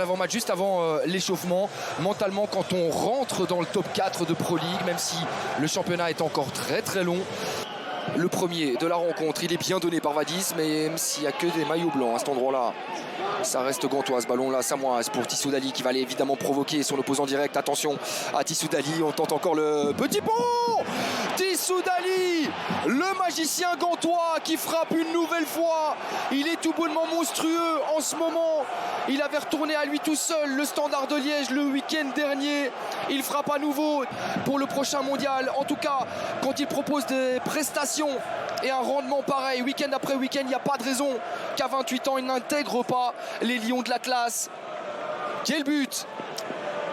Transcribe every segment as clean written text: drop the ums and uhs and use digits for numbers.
l'avant-match, juste avant l'échauffement. Mentalement, quand on rentre dans le top 4 de Pro League, même si le championnat est encore très très long, le premier de la rencontre, il est bien donné par Vadis, même s'il n'y a que des maillots blancs à cet endroit-là. Ça reste gantois ce ballon là, Samoise pour Tissoudali qui va aller évidemment provoquer son opposant direct. Attention à Tissoudali, on tente encore le petit pont. Tissoudali, le magicien gantois qui frappe une nouvelle fois. Il est tout bonnement monstrueux en ce moment. Il avait retourné à lui tout seul le Standard de Liège le week-end dernier. Il frappe à nouveau pour le prochain mondial. En tout cas, quand il propose des prestations et un rendement pareil, week-end après week-end, il n'y a pas de raison qu'à 28 ans, il n'intègre pas les Lions de l'Atlas. Quel but!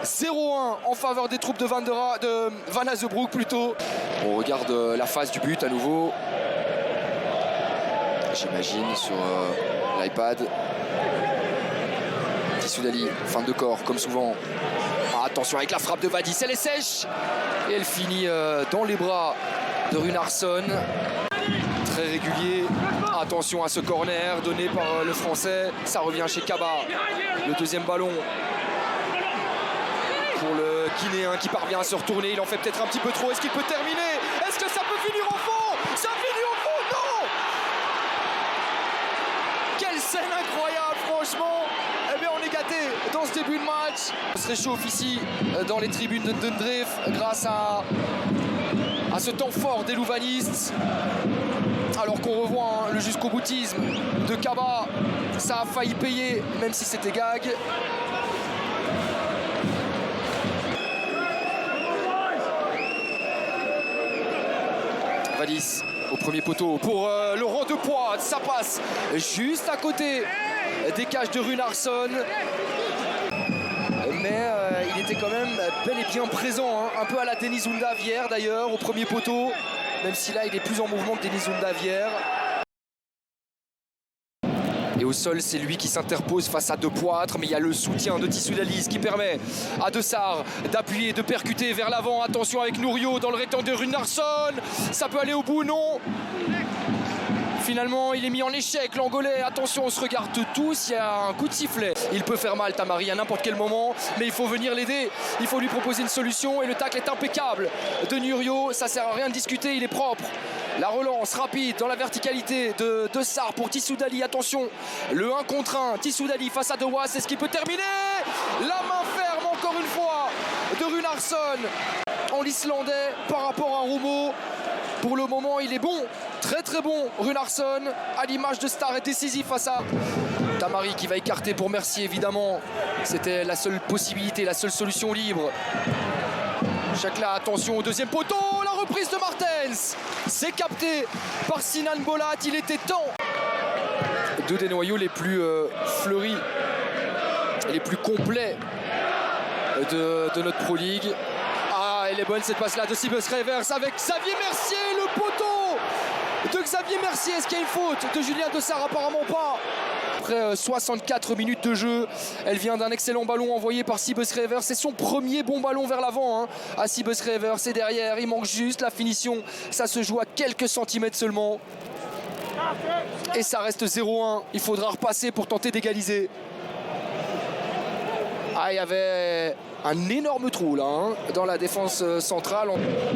0-1 en faveur des troupes de Van Azebroek plutôt. On regarde la phase du but à nouveau. J'imagine sur l'iPad. Tissoudali, fin de corps comme souvent. Attention avec la frappe de Vadis, elle est sèche. Et elle finit dans les bras de Runarsson. Très régulier. Attention à ce corner donné par le français. Ça revient chez Kaba. Le deuxième ballon pour le Guinéen qui parvient à se retourner. Il en fait peut-être un petit peu trop. Est-ce qu'il peut terminer? Est-ce que ça peut finir au fond? Ça finit au fond? Non! Quelle scène incroyable, franchement! Eh bien, on est gâté dans ce début de match. On se réchauffe ici dans les tribunes de Dundreef grâce à ce temps fort des louvanistes. Alors qu'on revoit le jusqu'au boutisme de Kaba, ça a failli payer, même si c'était gag. Vadis au premier poteau pour Laurent Depoix, ça passe juste à côté des cages de Runarsson. Mais il était quand même bel et bien présent, hein. Un peu à la Denis Undavière d'ailleurs, au premier poteau. Même si là il est plus en mouvement que Denis Undavière. Et au sol, c'est lui qui s'interpose face à Depoitre, mais il y a le soutien de Tissoudali qui permet à Dessart d'appuyer, de percuter vers l'avant. Attention avec Nouriot dans le rectangle de Runarsson. Ça peut aller au bout, non? Finalement, il est mis en échec, l'Angolais. Attention, on se regarde tous, il y a un coup de sifflet. Il peut faire mal, Tamari, à n'importe quel moment, mais il faut venir l'aider. Il faut lui proposer une solution et le tacle est impeccable de Nurio. Ça sert à rien de discuter, il est propre. La relance rapide dans la verticalité de Sarr pour Tissoudali. Attention, le 1 contre 1. Tissoudali face à Dewas, c'est ce qui peut terminer. La main ferme encore une fois de Runarsson en l'Islandais par rapport à Roumeau. Pour le moment, il est bon, très très bon. Runarsson, à l'image de Starr, est décisif face à Tamari qui va écarter pour Mercier, évidemment. C'était la seule possibilité, la seule solution libre. Chakla, attention au deuxième poteau, la reprise de Martens. C'est capté par Sinan Bolat, il était temps. Deux des noyaux les plus fleuris, les plus complets de notre Pro League. Elle est bonne cette passe-là de Sibus Revers avec Xavier Mercier, le poteau de Xavier Mercier. Est-ce qu'il y a une faute de Julien Dessart? Apparemment pas. Après 64 minutes de jeu, elle vient d'un excellent ballon envoyé par Sibus Revers. C'est son premier bon ballon vers l'avant, hein, à Sibus Revers. Et derrière, il manque juste la finition. Ça se joue à quelques centimètres seulement. Et ça reste 0-1. Il faudra repasser pour tenter d'égaliser. Ah, il y avait un énorme trou là, hein, dans la défense centrale.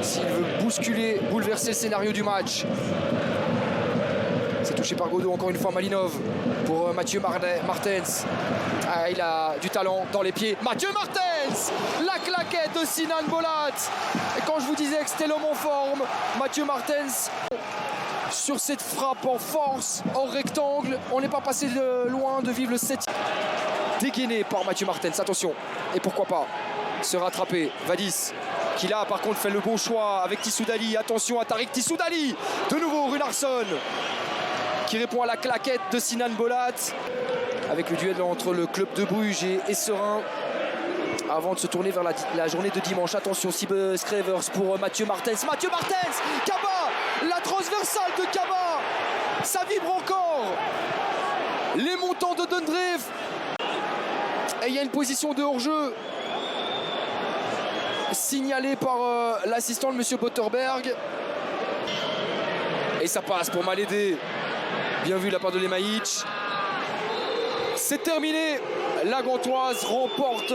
S'il veut bouleverser le scénario du match. C'est touché par Godot, encore une fois Malinov pour Mathieu Martens. Ah, il a du talent dans les pieds. Mathieu Martens, la claquette de Sinan Bolat. Et quand je vous disais que c'était l'homme en forme, Mathieu Martens, sur cette frappe en force, en rectangle, on n'est pas passé de loin de vivre le 7. Dégainé par Mathieu Martens, attention, et pourquoi pas se rattraper. Vadis qui là par contre fait le bon choix avec Tissoudali. Attention à Tariq Tissoudali, de nouveau Runarsson qui répond à la claquette de Sinan Bolat avec le duel entre le club de Bruges et Serein avant de se tourner vers la journée de dimanche. Attention, Sibus Revers pour Mathieu Martens. Mathieu Martens, Kaba, la transversale de Kaba, ça vibre encore. Les montants de Dundreef. Et il y a une position de hors-jeu signalée par l'assistant de M. Botterberg. Et ça passe pour Malédé. Bien vu de la part de Lemaïch. C'est terminé. La Gantoise remporte